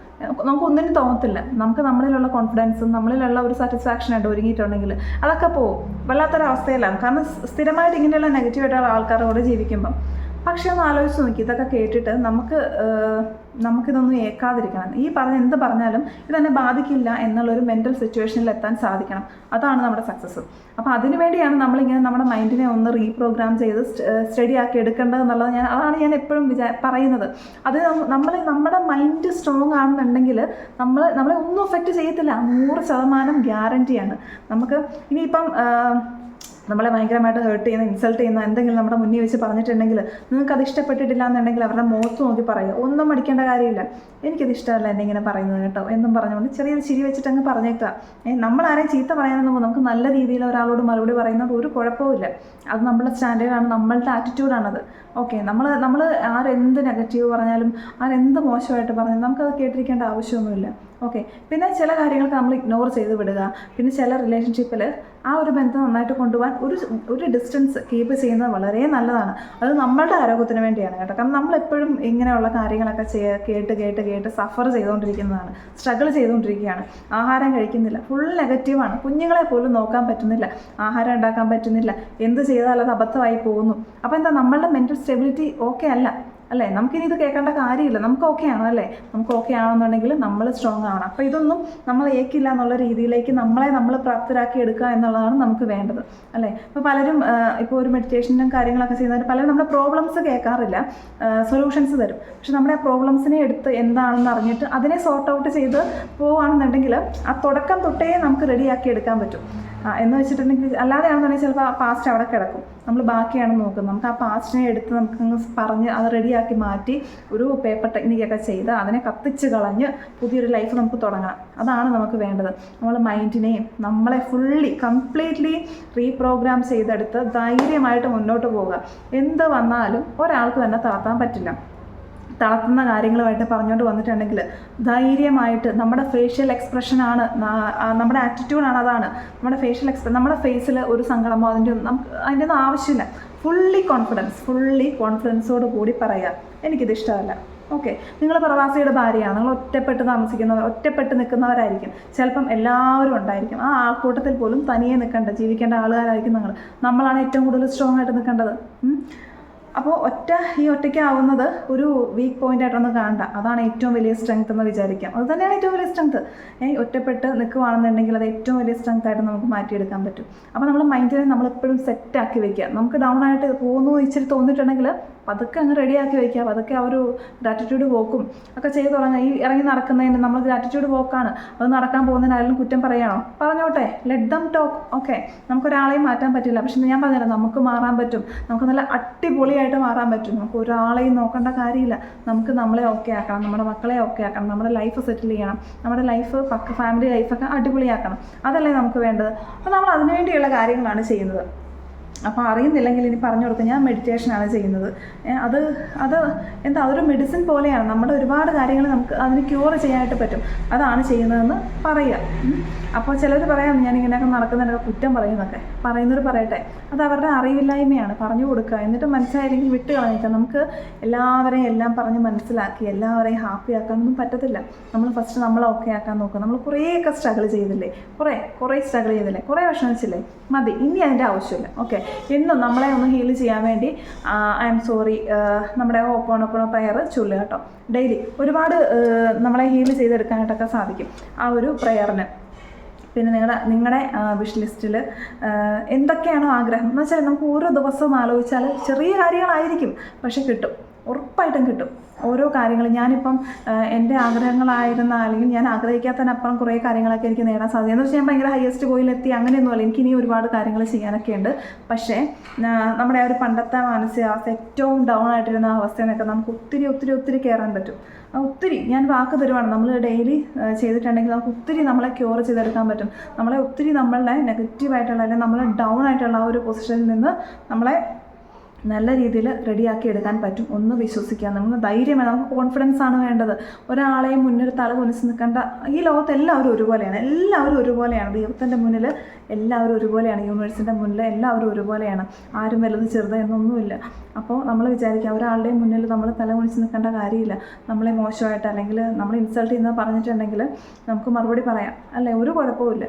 നമുക്കൊന്നിനും തോന്നത്തില്ല. നമുക്ക് നമ്മളിലുള്ള കോൺഫിഡൻസും നമ്മളിലുള്ള ഒരു സാറ്റിസ്ഫാക്ഷൻ ഉണ്ട് ഒരുങ്ങിയിട്ടുണ്ടെങ്കിൽ അതൊക്കെ പോകും. വല്ലാത്തൊരവസ്ഥയിലാണ്. കാരണം സ്ഥിരമായിട്ട് ഇങ്ങനെയുള്ള നെഗറ്റീവായിട്ടുള്ള ആൾക്കാരോട് ജീവിക്കുമ്പം. പക്ഷെ ഒന്ന് ആലോചിച്ച് നോക്കി, ഇതൊക്കെ കേട്ടിട്ട് നമുക്കിതൊന്നും ഏൽക്കാതിരിക്കണം. ഈ എന്ത് പറഞ്ഞാലും ഇതെന്നെ ബാധിക്കില്ല എന്നുള്ളൊരു മെൻ്റൽ സിറ്റുവേഷനിൽ എത്താൻ സാധിക്കണം. അതാണ് നമ്മുടെ സക്സസ്. അപ്പോൾ അതിനു വേണ്ടിയാണ് നമ്മളിങ്ങനെ നമ്മുടെ മൈൻഡിനെ ഒന്ന് റീപ്രോഗ്രാം ചെയ്ത് സ്റ്റഡി ആക്കി എടുക്കേണ്ടത് എന്നുള്ളത് അതാണ് ഞാൻ എപ്പോഴും പറയുന്നത്. അത് നമ്മുടെ മൈൻഡ് സ്ട്രോങ് ആണെന്നുണ്ടെങ്കിൽ നമ്മളെ ഒന്നും എഫക്റ്റ് ചെയ്യത്തില്ല, 100% ഗ്യാരൻറ്റിയാണ്. നമുക്ക് ഇനിയിപ്പം നമ്മളെ ഭയങ്കരമായിട്ട് ഹേർട്ട് ചെയ്യുന്ന, ഇൻസൾട്ട് ചെയ്യുന്ന എന്തെങ്കിലും നമ്മുടെ മുന്നിൽ വെച്ച് പറഞ്ഞിട്ടുണ്ടെങ്കിൽ നിങ്ങൾക്ക് അത് ഇഷ്ടപ്പെട്ടിട്ടില്ല എന്നുണ്ടെങ്കിൽ അവരുടെ മുഖത്ത് നോക്കി പറയുക, ഒന്നും മടിക്കേണ്ട കാര്യമില്ല, എനിക്കത് ഇഷ്ടമല്ല എന്നെ ഇങ്ങനെ പറയുന്നത് കേട്ടോ എന്നും പറഞ്ഞുകൊണ്ട് ചെറിയൊരു ചിരി വെച്ചിട്ട് അങ്ങ് പറഞ്ഞേക്കുക. നമ്മളാരെയും ചീത്ത പറയാനൊന്നും നമുക്ക് നല്ല രീതിയിൽ ഒരാളോട് മറുപടി പറയുന്നത് ഒരു കുഴപ്പമില്ല. അത് നമ്മളുടെ സ്റ്റാൻഡേർഡാണ്, നമ്മളുടെ ആറ്റിറ്റ്യൂഡാണത്. ഓക്കെ, നമ്മൾ ആരെന്ത് നെഗറ്റീവ് പറഞ്ഞാലും ആരെന്ത് മോശമായിട്ട് പറഞ്ഞാലും നമുക്കത് കേട്ടിരിക്കേണ്ട ആവശ്യമൊന്നുമില്ല. ഓക്കെ, പിന്നെ ചില കാര്യങ്ങൾക്ക് നമ്മൾ ഇഗ്നോർ ചെയ്ത് വിടുക. പിന്നെ ചില റിലേഷൻഷിപ്പിൽ ആ ഒരു ബന്ധം നന്നായിട്ട് കൊണ്ടുപോകാൻ ഒരു ഡിസ്റ്റൻസ് കീപ്പ് ചെയ്യുന്നത് വളരെ നല്ലതാണ്. അത് നമ്മളുടെ ആരോഗ്യത്തിന് വേണ്ടിയാണ് കേട്ടോ. കാരണം നമ്മളെപ്പോഴും ഇങ്ങനെയുള്ള കാര്യങ്ങളൊക്കെ കേട്ട് സഫർ ചെയ്തുകൊണ്ടിരിക്കുന്നതാണ്, സ്ട്രഗിൾ ചെയ്തുകൊണ്ടിരിക്കുകയാണ്. ആഹാരം കഴിക്കുന്നില്ല, ഫുൾ നെഗറ്റീവാണ്. കുഞ്ഞുങ്ങളെ പോലും നോക്കാൻ പറ്റുന്നില്ല, ആഹാരം ഉണ്ടാക്കാൻ പറ്റുന്നില്ല, എന്ത് ചെയ്താൽ അത് അബദ്ധമായി പോകുന്നു. അപ്പോൾ എന്താ, നമ്മളുടെ മെൻ്റൽ സ്റ്റെബിലിറ്റി ഓക്കെ അല്ല അല്ലേ? നമുക്കിനി ഇത് കേൾക്കേണ്ട കാര്യമില്ല, നമുക്ക് ഓക്കെ ആണോ അല്ലേ? നമുക്ക് ഓക്കെ ആണെന്നുണ്ടെങ്കിൽ നമ്മൾ സ്ട്രോങ് ആവണം. അപ്പോൾ ഇതൊന്നും നമ്മൾ ഏക്കില്ല എന്നുള്ള രീതിയിലേക്ക് നമ്മൾ പ്രാപ്തരാക്കി എടുക്കുക എന്നുള്ളതാണ് നമുക്ക് വേണ്ടത് അല്ലേ? ഇപ്പോൾ പലരും ഇപ്പോൾ ഒരു മെഡിറ്റേഷനും കാര്യങ്ങളൊക്കെ ചെയ്യുന്നവർ പലരും നമ്മുടെ പ്രോബ്ലംസ് കേൾക്കാറില്ല, സൊല്യൂഷൻസ് തരും. പക്ഷെ നമ്മുടെ ആ പ്രോബ്ലംസിനെ എടുത്ത് എന്താണെന്ന് അറിഞ്ഞിട്ട് അതിനെ സോർട്ട് ഔട്ട് ചെയ്ത് പോവുകയാണെന്നുണ്ടെങ്കിൽ ആ തുടക്കം തൊട്ടേ നമുക്ക് റെഡിയാക്കി എടുക്കാൻ പറ്റും. എന്ന് വെച്ചിട്ടുണ്ടെങ്കിൽ അല്ലാതെയാണെന്നുണ്ടെങ്കിൽ ചിലപ്പോൾ ആ പാസ്റ്റ് അവിടെ കിടക്കും, നമ്മൾ ബാക്കിയാണ് നോക്കുന്നത്. നമുക്ക് ആ പാസ്റ്റിനെ എടുത്ത് നമുക്കങ്ങ് പറഞ്ഞ് അത് റെഡിയാക്കി മാറ്റി ഒരു പേപ്പർ ടെക്നിക്കൊക്കെ ചെയ്ത് അതിനെ കത്തിച്ച് കളഞ്ഞ് പുതിയൊരു ലൈഫ് നമുക്ക് തുടങ്ങാം. അതാണ് നമുക്ക് വേണ്ടത്. നമ്മൾ മൈൻഡിനെയും നമ്മളെ കംപ്ലീറ്റ്ലി റീപ്രോഗ്രാം ചെയ്തെടുത്ത് ധൈര്യമായിട്ട് മുന്നോട്ട് പോവുക. എന്ത് വന്നാലും ഒരാൾക്ക് തന്നെ തളർത്താൻ പറ്റില്ല. തളർത്തുന്ന കാര്യങ്ങളുമായിട്ട് പറഞ്ഞുകൊണ്ട് വന്നിട്ടുണ്ടെങ്കിൽ ധൈര്യമായിട്ട് നമ്മുടെ ഫേഷ്യൽ എക്സ്പ്രഷനാണ്, നമ്മുടെ ആറ്റിറ്റ്യൂഡാണ്, അതാണ് നമ്മുടെ ഫേഷ്യൽ നമ്മുടെ ഫേസിൽ ഒരു സങ്കടമോ അതിൻ്റെ ഒന്നും ആവശ്യമില്ല. ഫുള്ളി കോൺഫിഡൻസോട് കൂടി പറയുക, എനിക്കിത് ഇഷ്ടമല്ല. ഓക്കെ, നിങ്ങൾ പ്രവാസിയുടെ ഭാര്യയാണ്, നിങ്ങൾ ഒറ്റപ്പെട്ട് നിൽക്കുന്നവരായിരിക്കും. ചിലപ്പം എല്ലാവരും ഉണ്ടായിരിക്കും, ആ ആൾക്കൂട്ടത്തിൽ പോലും തനിയെ ജീവിക്കേണ്ട ആളുകാരായിരിക്കും നമ്മളാണ് ഏറ്റവും കൂടുതൽ സ്ട്രോങ് ആയിട്ട് നിൽക്കേണ്ടത്. അപ്പോൾ ഒറ്റയ്ക്കാവുന്നത് ഒരു വീക്ക് പോയിൻ്റ് ആയിട്ടൊന്നും കാണണ്ട, അതാണ് ഏറ്റവും വലിയ സ്ട്രെങ്ത് എന്ന് വിചാരിക്കാം. അത് തന്നെയാണ് ഏറ്റവും വലിയ സ്ട്രെങ്ത്. ഒറ്റപ്പെട്ട് നിൽക്കുകയാണെന്നുണ്ടെങ്കിൽ അത് ഏറ്റവും വലിയ സ്ട്രെങ്ത് ആയിട്ട് നമുക്ക് മാറ്റിയെടുക്കാൻ പറ്റും. അപ്പോൾ നമ്മൾ മൈൻഡിനെ നമ്മളെപ്പോഴും സെറ്റാക്കി വയ്ക്കുക. നമുക്ക് ഡൗൺ ആയിട്ട് ഇച്ചിരി തോന്നിയിട്ടുണ്ടെങ്കിൽ പതുക്കെ അങ്ങ് റെഡിയാക്കി വയ്ക്കുക. പതുക്കെ ആ ഒരു ഗ്രാറ്റിറ്റ്യൂഡ് പോക്കും ഒക്കെ ചെയ്ത് തുടങ്ങുക. ഈ ഇറങ്ങി നടക്കുന്നതിന് നമ്മൾ ഗ്രാറ്റിറ്റ്യൂഡ് പോക്കാണ്, അത് നടക്കാൻ പോകുന്നതിനായാലും കുറ്റം പറയുകയാണോ, പറഞ്ഞോട്ടെ, ലെറ്റ് ദം ടോക്ക്. ഓക്കെ, നമുക്കൊരാളെയും മാറ്റാൻ പറ്റില്ല, പക്ഷെ ഞാൻ പറഞ്ഞുതരാം, നമുക്ക് മാറാൻ പറ്റും. നമുക്ക് നല്ല അടിപൊളിയായിട്ട് മാറാൻ പറ്റും. നമുക്ക് ഒരാളെയും നോക്കേണ്ട കാര്യമില്ല. നമുക്ക് നമ്മളെ ഓക്കെ ആക്കണം, നമ്മുടെ മക്കളെ ഓക്കെ ആക്കണം, നമ്മുടെ ലൈഫ് സെറ്റിൽ ചെയ്യണം, നമ്മുടെ ഫാമിലി ലൈഫൊക്കെ അടിപൊളിയാക്കണം. അതല്ലേ നമുക്ക് വേണ്ടത്. അപ്പോൾ നമ്മൾ അതിനുവേണ്ടിയുള്ള കാര്യങ്ങളാണ് ചെയ്യുന്നത്. അപ്പോൾ അറിയുന്നില്ലെങ്കിൽ ഇനി പറഞ്ഞു കൊടുക്കുക, ഞാൻ മെഡിറ്റേഷനാണ് ചെയ്യുന്നത്. അതൊരു മെഡിസിൻ പോലെയാണ്. നമ്മുടെ ഒരുപാട് കാര്യങ്ങൾ നമുക്ക് അതിന് ക്യൂർ ചെയ്യാനായിട്ട് പറ്റും, അതാണ് ചെയ്യുന്നതെന്ന് പറയുക. അപ്പോൾ ചിലർ പറയാം, ഞാനിങ്ങനെയൊക്കെ നടക്കുന്നതിനൊക്കെ കുറ്റം പറയുന്നവർ പറയട്ടെ, അത് അവരുടെ അറിവില്ലായ്മയാണ്. പറഞ്ഞു കൊടുക്കുക, എന്നിട്ട് മനസ്സിലായില്ലെങ്കിൽ വിട്ട് കളഞ്ഞിട്ട്. നമുക്ക് എല്ലാവരെയും എല്ലാം പറഞ്ഞ് മനസ്സിലാക്കി എല്ലാവരെയും ഹാപ്പി ആക്കാനൊന്നും പറ്റത്തില്ല. നമ്മൾ ഫസ്റ്റ് നമ്മളെ ഓക്കെ ആക്കാൻ നോക്കുക. നമ്മൾ കുറേയൊക്കെ സ്ട്രഗിൾ ചെയ്തില്ലേ, കുറേ സ്ട്രഗിൾ ചെയ്തില്ലേ, കുറേ വിഷമിച്ചില്ലേ, മതി, ഇനി അതിൻ്റെ ആവശ്യമില്ല. ഓക്കെ, എന്നും നമ്മളെ ഒന്ന് ഹീൽ ചെയ്യാൻ വേണ്ടി ഐ എം സോറി, നമ്മുടെ ഓപ്പോണോപ്പണോ പ്രയർ ചൊല്ലുക കേട്ടോ. ഡെയിലി ഒരുപാട് നമ്മളെ ഹീൽ ചെയ്തെടുക്കാനായിട്ടൊക്കെ സാധിക്കും ആ ഒരു പ്രയറിന്. പിന്നെ നിങ്ങളുടെ വിഷ് ലിസ്റ്റിൽ എന്തൊക്കെയാണോ ആഗ്രഹം എന്ന് വെച്ചാൽ നമുക്ക് ഓരോ ദിവസവും ആലോചിച്ചാൽ ചെറിയ കാര്യങ്ങളായിരിക്കും, പക്ഷെ കിട്ടും, ഉറപ്പായിട്ടും കിട്ടും. ഓരോ കാര്യങ്ങൾ ഞാനിപ്പം എൻ്റെ ആഗ്രഹങ്ങളായിരുന്ന അല്ലെങ്കിൽ ഞാൻ ആഗ്രഹിക്കാത്തതിനപ്പുറം കുറേ കാര്യങ്ങളൊക്കെ എനിക്ക് നേടാൻ സാധിക്കും. എന്ന് വെച്ചാൽ ഞാൻ ഭയങ്കര ഹയസ്റ്റ് ഗോയിലെത്തി അങ്ങനെയൊന്നുമല്ല, എനിക്കിനി ഒരുപാട് കാര്യങ്ങൾ ചെയ്യാനൊക്കെ ഉണ്ട്. പക്ഷേ നമ്മുടെ ആ ഒരു പണ്ടത്തെ മാനസികാവസ്ഥ, ഏറ്റവും ഡൗൺ ആയിട്ടിരുന്ന അവസ്ഥയെന്നൊക്കെ നമുക്ക് ഒത്തിരി കയറാൻ പറ്റും. ഒത്തിരി ഞാൻ വാക്ക് തരുവാണ്, നമ്മൾ ഡെയിലി ചെയ്തിട്ടുണ്ടെങ്കിൽ നമുക്ക് ഒത്തിരി നമ്മളെ ക്യൂർ ചെയ്തെടുക്കാൻ പറ്റും. നമ്മളെ ഒത്തിരി നമ്മളുടെ നെഗറ്റീവായിട്ടുള്ള അല്ലെങ്കിൽ നമ്മൾ ഡൗൺ ആയിട്ടുള്ള ആ ഒരു പൊസിഷനിൽ നിന്ന് നമ്മളെ നല്ല രീതിയിൽ റെഡിയാക്കി എടുക്കാൻ പറ്റും. ഒന്ന് വിശ്വസിക്കുക, നമ്മൾ ധൈര്യമാണ്, നമുക്ക് കോൺഫിഡൻസ് ആണ് വേണ്ടത്. ഒരാളെയും മുന്നിൽ തല കുനിച്ച് നിൽക്കേണ്ട. ഈ ലോകത്ത് എല്ലാവരും ഒരുപോലെയാണ്. ദൈവത്തിൻ്റെ മുന്നിൽ എല്ലാവരും ഒരുപോലെയാണ്, യൂണിവേഴ്സിൻ്റെ മുന്നിൽ എല്ലാവരും ഒരുപോലെയാണ്. ആരും വലുത് ചെറുത് എന്നൊന്നുമില്ല. അപ്പോൾ നമ്മൾ വിചാരിക്കുക, ഒരാളുടെയും മുന്നിൽ നമ്മൾ തല കുനിച്ച് നിൽക്കേണ്ട കാര്യമില്ല. നമ്മളെ മോശമായിട്ട് അല്ലെങ്കിൽ നമ്മൾ ഇൻസൾട്ട് ചെയ്യുന്നത് പറഞ്ഞിട്ടുണ്ടെങ്കിൽ നമുക്ക് മറുപടി പറയാം അല്ലേ, ഒരു കുഴപ്പമില്ല.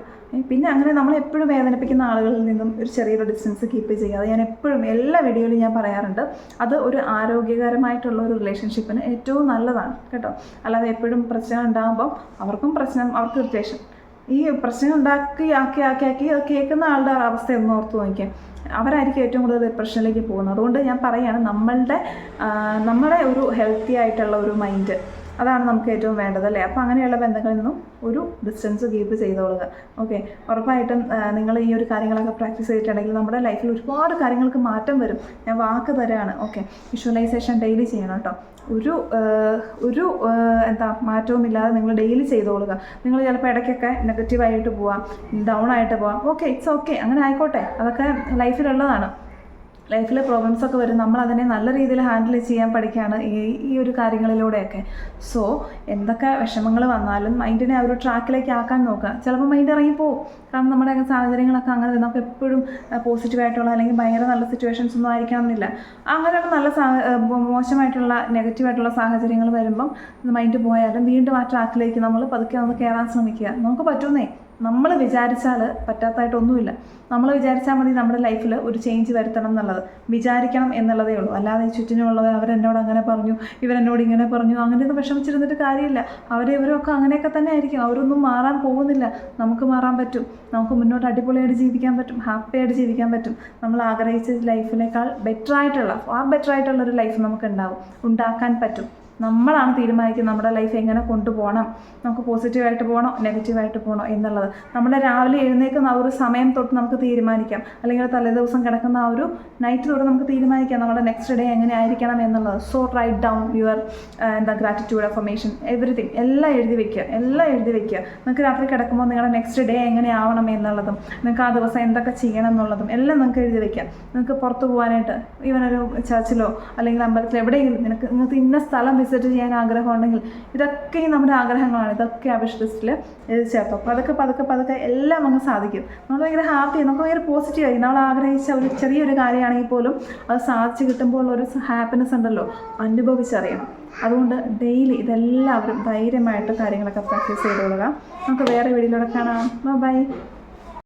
പിന്നെ അങ്ങനെ നമ്മളെപ്പോഴും വേദനിപ്പിക്കുന്ന ആളുകളിൽ നിന്നും ഒരു ചെറിയൊരു ഡിസ്റ്റൻസ് കീപ്പ് ചെയ്യുക. അത് ഞാൻ എപ്പോഴും എല്ലാ വീഡിയോയിലും ഞാൻ പറയാറുണ്ട്. അത് ഒരു ആരോഗ്യകരമായിട്ടുള്ള ഒരു റിലേഷൻഷിപ്പിന് ഏറ്റവും നല്ലതാണ് കേട്ടോ. അല്ലാതെ എപ്പോഴും പ്രശ്നം ഉണ്ടാകുമ്പം അവർക്ക് ഇറിറ്റേഷൻ, ഈ പ്രശ്നം ആക്കി അത് കേൾക്കുന്ന ആളുടെ അവസ്ഥ ഒന്ന് ഓർത്ത് നോക്കിയാൽ അവരായിരിക്കും ഏറ്റവും കൂടുതൽ ഡിപ്രഷനിലേക്ക് പോകുന്നത്. അതുകൊണ്ട് ഞാൻ പറയുകയാണ്, നമ്മുടെ ഒരു ഹെൽത്തി ആയിട്ടുള്ള ഒരു മൈൻഡ്, അതാണ് നമുക്ക് ഏറ്റവും വേണ്ടത് അല്ലേ. അപ്പോൾ അങ്ങനെയുള്ള ബന്ധങ്ങളിൽ നിന്നും ഒരു ഡിസ്റ്റൻസ് കീപ്പ് ചെയ്തോളുക. ഓക്കെ, ഉറപ്പായിട്ടും നിങ്ങൾ ഈ ഒരു കാര്യങ്ങളൊക്കെ പ്രാക്ടീസ് ചെയ്തിട്ടുണ്ടെങ്കിൽ നമ്മുടെ ലൈഫിൽ ഒരുപാട് കാര്യങ്ങൾക്ക് മാറ്റം വരും. ഞാൻ വാക്ക് തരാണ്. ഓക്കെ, വിഷ്വലൈസേഷൻ ഡെയിലി ചെയ്യണം കേട്ടോ. ഒരു മാറ്റവും ഇല്ലാതെ നിങ്ങൾ ഡെയിലി ചെയ്തോളുക. നിങ്ങൾ ചിലപ്പോൾ ഇടയ്ക്കൊക്കെ നെഗറ്റീവായിട്ട് പോവാം, ഡൗൺ ആയിട്ട് പോവാം. ഓക്കെ, ഇറ്റ്സ് ഓക്കെ, അങ്ങനെ ആയിക്കോട്ടെ. അതൊക്കെ ലൈഫിലുള്ളതാണ്. ലൈഫിലെ പ്രോബ്ലംസൊക്കെ വരും. നമ്മളതിനെ നല്ല രീതിയിൽ ഹാൻഡിൽ ചെയ്യാൻ പഠിക്കുകയാണ് ഈ ഒരു കാര്യങ്ങളിലൂടെയൊക്കെ. സോ എന്തൊക്കെ വിഷമങ്ങൾ വന്നാലും മൈൻഡിനെ ആ ഒരു ട്രാക്കിലേക്ക് ആക്കാൻ നോക്കുക. ചിലപ്പോൾ മൈൻഡ് ഇറങ്ങിപ്പോവും. കാരണം നമ്മുടെ സാഹചര്യങ്ങളൊക്കെ അങ്ങനെ നമുക്ക് എപ്പോഴും പോസിറ്റീവായിട്ടുള്ള അല്ലെങ്കിൽ ഭയങ്കര നല്ല സിറ്റുവേഷൻസ് ഒന്നും ആയിരിക്കണം എന്നില്ല. അങ്ങനെയുള്ള നല്ല മോശമായിട്ടുള്ള നെഗറ്റീവായിട്ടുള്ള സാഹചര്യങ്ങൾ വരുമ്പം മൈൻഡ് പോയാലും വീണ്ടും ആ ട്രാക്കിലേക്ക് നമ്മൾ പതുക്കെ ഒന്ന് കയറാൻ ശ്രമിക്കുക. നമുക്ക് പറ്റുന്നേ. നമ്മൾ വിചാരിച്ചാൽ പറ്റാത്തതായിട്ടൊന്നുമില്ല. നമ്മൾ വിചാരിച്ചാൽ മതി നമ്മുടെ ലൈഫിൽ ഒരു ചേഞ്ച് വരുത്തണം എന്നുള്ളത്. വിചാരിക്കണം എന്നുള്ളതേ ഉള്ളൂ. അല്ലാതെ ചുറ്റിനുമുള്ളവർ അവരെന്നോട് അങ്ങനെ പറഞ്ഞു, ഇവരെന്നോട് ഇങ്ങനെ പറഞ്ഞു, അങ്ങനെയൊന്നും വിഷമിച്ചിരുന്നിട്ട് കാര്യമില്ല. ഇവരൊക്കെ അങ്ങനെയൊക്കെ തന്നെ ആയിരിക്കും. അവരൊന്നും മാറാൻ പോകുന്നില്ല. നമുക്ക് മാറാൻ പറ്റും. നമുക്ക് മുന്നോട്ട് അടിപൊളിയായിട്ട് ജീവിക്കാൻ പറ്റും, ഹാപ്പിയായിട്ട് ജീവിക്കാൻ പറ്റും. നമ്മൾ ആഗ്രഹിച്ച ലൈഫിനേക്കാൾ ഫാർ ബെറ്റർ ആയിട്ടുള്ള ഒരു ലൈഫ് നമുക്ക് ഉണ്ടാക്കാൻ പറ്റും. നമ്മളാണ് തീരുമാനിക്കുന്നത് നമ്മുടെ ലൈഫ് എങ്ങനെ കൊണ്ടുപോകണം, നമുക്ക് പോസിറ്റീവായിട്ട് പോകണോ നെഗറ്റീവായിട്ട് പോകണോ എന്നുള്ളത്. നമ്മുടെ രാവിലെ എഴുന്നേൽക്കുന്ന ആ ഒരു സമയം തൊട്ട് നമുക്ക് തീരുമാനിക്കാം. അല്ലെങ്കിൽ തലേദിവസം കിടക്കുന്ന ആ ഒരു നൈറ്റ് തൊട്ട് നമുക്ക് തീരുമാനിക്കാം നമ്മുടെ നെക്സ്റ്റ് ഡേ എങ്ങനെ ആയിരിക്കണം എന്നുള്ളത്. So write down your gratitude affirmation everything. എല്ലാം എഴുതി വെക്കുക. നിങ്ങൾക്ക് രാത്രി കിടക്കുമ്പോൾ നിങ്ങളുടെ നെക്സ്റ്റ് ഡേ എങ്ങനെ ആവണം എന്നുള്ളതും നിങ്ങൾക്ക് ആ ദിവസം എന്തൊക്കെ ചെയ്യണം എന്നുള്ളതും എല്ലാം നിങ്ങൾക്ക് എഴുതി വെക്കാം. നിങ്ങൾക്ക് പുറത്ത് പോകാനായിട്ട് ഇവനൊരു ചർച്ചിലോ അല്ലെങ്കിൽ അമ്പലത്തിലോ എവിടെയെങ്കിലും നിങ്ങൾക്ക് ഇന്ന സ്ഥലം വിസിറ്റ് ചെയ്യാൻ ആഗ്രഹമുണ്ടെങ്കിൽ ഇതൊക്കെയും നമ്മുടെ ആഗ്രഹങ്ങളാണ്. ഇതൊക്കെ ആ വിഷ് ലിസ്റ്റിൽ എഴുതി ചേർത്തോ. പതുക്കെ എല്ലാം അങ്ങ് സാധിക്കും. നമ്മൾ ഭയങ്കര ഹാപ്പിയാണ്, നമുക്ക് ഭയങ്കര പോസിറ്റീവായി. നമ്മൾ ആഗ്രഹിച്ച ഒരു ചെറിയൊരു കാര്യമാണെങ്കിൽ പോലും അത് സാധിച്ചു കിട്ടുമ്പോൾ ഒരു ഹാപ്പിനെസ് ഉണ്ടല്ലോ, അനുഭവിച്ചറിയണം. അതുകൊണ്ട് ഡെയിലി ഇതെല്ലാവരും ധൈര്യമായിട്ട് കാര്യങ്ങളൊക്കെ പ്രാക്ടീസ് ചെയ്തോളുക. നമുക്ക് വേറെ വീഡിയോയിലൂടെ കാണാം. ബൈ.